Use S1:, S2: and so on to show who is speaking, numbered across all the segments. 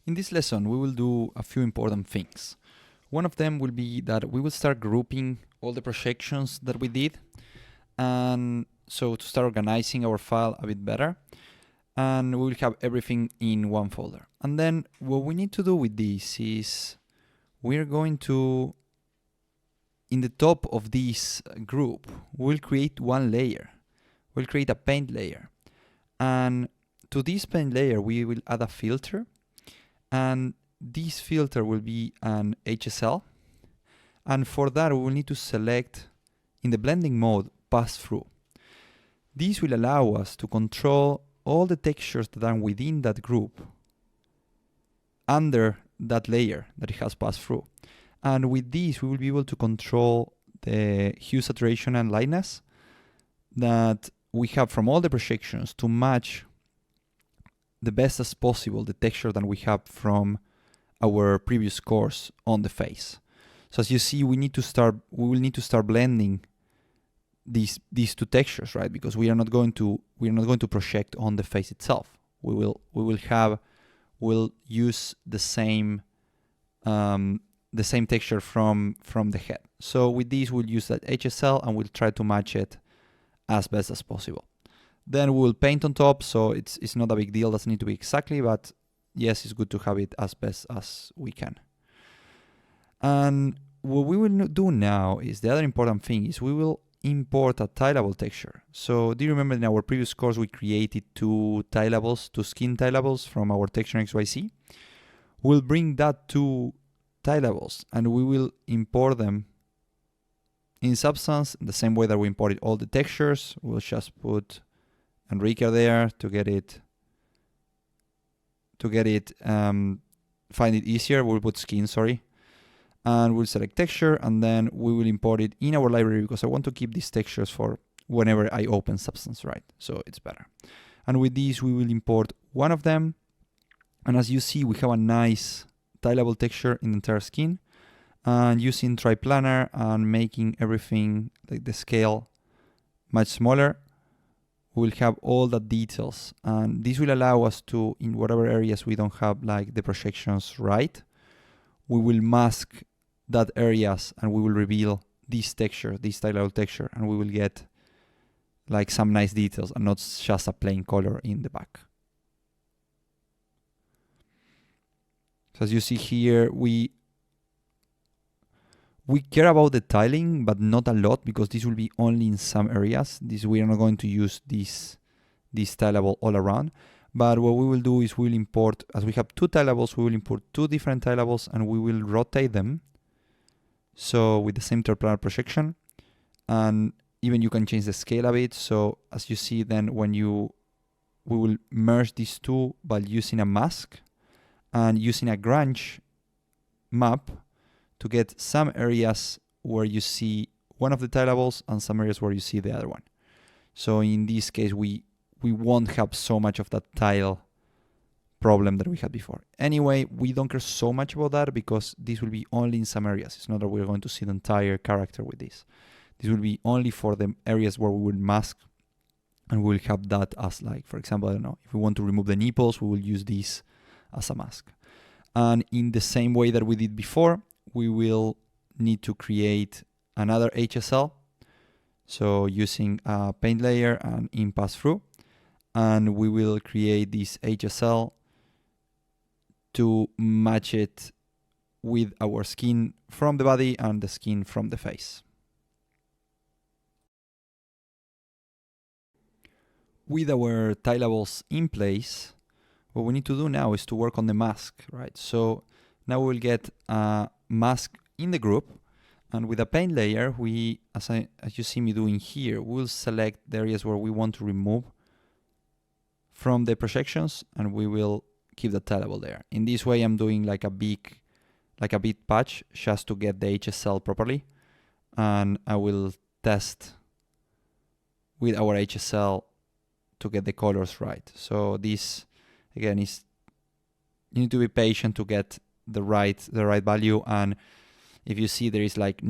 S1: In this lesson, we will do a few important things. One of them will be that we will start grouping all the projections that we did, and so to start organizing our file a bit better, and we will have everything in one folder. And then what we need to do with this is we're going to, in the top of this group, we'll create one layer. We'll create a paint layer. And to this paint layer, we will add a filter. And this filter will be an HSL. And for that, we will need to select, in the blending mode, pass through. This will allow us to control all the textures that are within that group under that layer that it has passed through. And with this, we will be able to control the hue, saturation, and lightness that we have from all the projections to match the best as possible the texture that we have from our previous course on the face. So as you see, we will need to start blending these two textures, right? Because we are not going to project on the face itself. We'll use the same texture from the head. So with this, we'll use that HSL and we'll try to match it as best as possible. Then we'll paint on top, so it's not a big deal, doesn't need to be exactly, but yes, it's good to have it as best as we can. And what we will do now is, the other important thing is we will import a tilable texture. So do you remember in our previous course we created two skin tilables from our texture XYZ? We'll bring that two tilables and we will import them in Substance in the same way that we imported all the textures. We'll just put Enrique there to get it find it easier. We'll put skin, sorry, and we'll select texture, and then we will import it in our library because I want to keep these textures for whenever I open Substance, right? So it's better. And with these, we will import one of them, and as you see, we have a nice tilable texture in the entire skin. And using triplanar and making everything like the scale much smaller, we'll have all the details, and this will allow us to, in whatever areas we don't have like the projections right, we will mask that areas and we will reveal this texture, this tilable texture, and we will get like some nice details and not just a plain color in the back. So as you see here, we care about the tiling, but not a lot, because this will be only in some areas. We are not going to use this tilable all around. But what we will do is we'll import, as we have two tilables, we will import two different tilables and we will rotate them. So with the same triplanar projection, and even you can change the scale a bit. So as you see, then we will merge these two by using a mask and using a grunge map to get some areas where you see one of the tilables and some areas where you see the other one. So in this case, we won't have so much of that tile problem that we had before. Anyway, we don't care so much about that because this will be only in some areas. It's not that we're going to see the entire character with this. This will be only for the areas where we will mask, and we'll have that as, like, for example, I don't know, if we want to remove the nipples, we will use this as a mask. And in the same way that we did before, we will need to create another HSL. So using a paint layer and in pass-through, and we will create this HSL to match it with our skin from the body and the skin from the face. With our tilables in place, what we need to do now is to work on the mask, right? So now we will get a mask in the group, and with a paint layer, as you see me doing here, we'll select the areas where we want to remove from the projections, and we will keep the tilable there. In this way, I'm doing like a big patch just to get the HSL properly, and I will test with our HSL to get the colors right. So this again is, you need to be patient to get the right value, and if you see there is like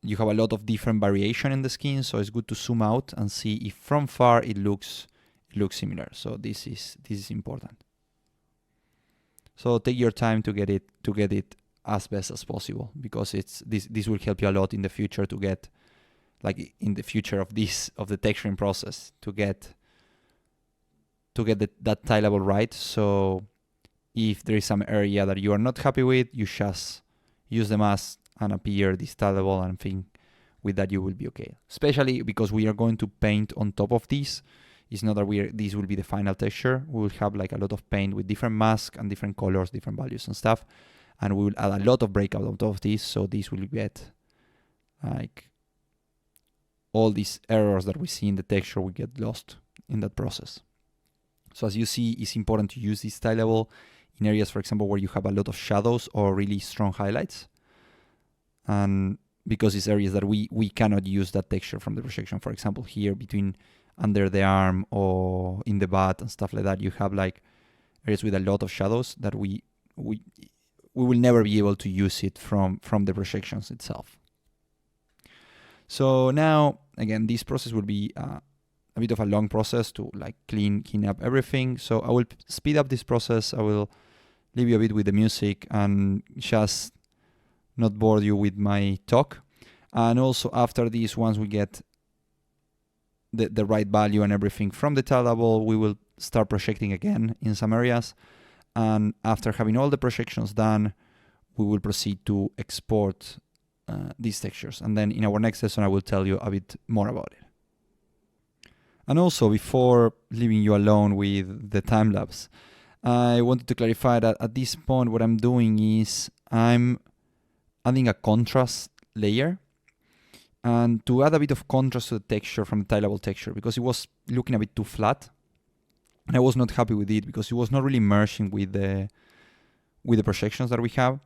S1: you have a lot of different variation in the skin, so it's good to zoom out and see if from far it looks similar. So this is important. So take your time to get it as best as possible, because this will help you a lot in the future to get, like in the future of the texturing process, to get that tilable right. So if there is some area that you are not happy with, you just use the mask and appear this tilable, and think with that you will be okay. Especially because we are going to paint on top of this. It's not that this will be the final texture. We will have like a lot of paint with different masks and different colors, different values and stuff. And we will add a lot of breakout on top of this, so this will get like all these errors that we see in the texture will get lost in that process. So as you see, it's important to use this tilable in areas, for example, where you have a lot of shadows or really strong highlights. And because it's areas that we cannot use that texture from the projection. For example, here between under the arm or in the butt and stuff like that, you have like areas with a lot of shadows that we will never be able to use it from the projections itself. So now, again, this process will be a bit of a long process to like clean up everything. So I will speed up this process. I will leave you a bit with the music and just not bore you with my talk. And also after this, once we get the right value and everything from the tilable, we will start projecting again in some areas. And after having all the projections done, we will proceed to export these textures. And then in our next lesson, I will tell you a bit more about it. And also, before leaving you alone with the time-lapse, I wanted to clarify that at this point, what I'm doing is I'm adding a contrast layer, and to add a bit of contrast to the texture from the Tilable texture, because it was looking a bit too flat. And I was not happy with it because it was not really merging with the projections that we have.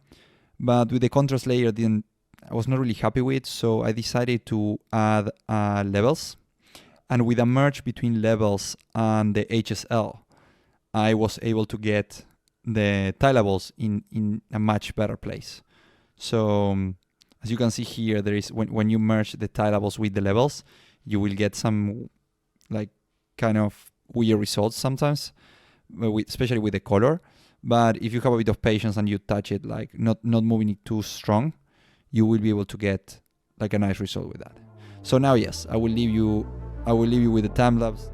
S1: But with the contrast layer, I was not really happy with, so I decided to add levels. And with a merge between levels and the HSL, I was able to get the tilables in a much better place. So as you can see here, there is when you merge the tilables with the levels, you will get some like kind of weird results sometimes, especially with the color. But if you have a bit of patience and you touch it, like not moving it too strong, you will be able to get like a nice result with that. So now, yes, I will leave you with the time lapse.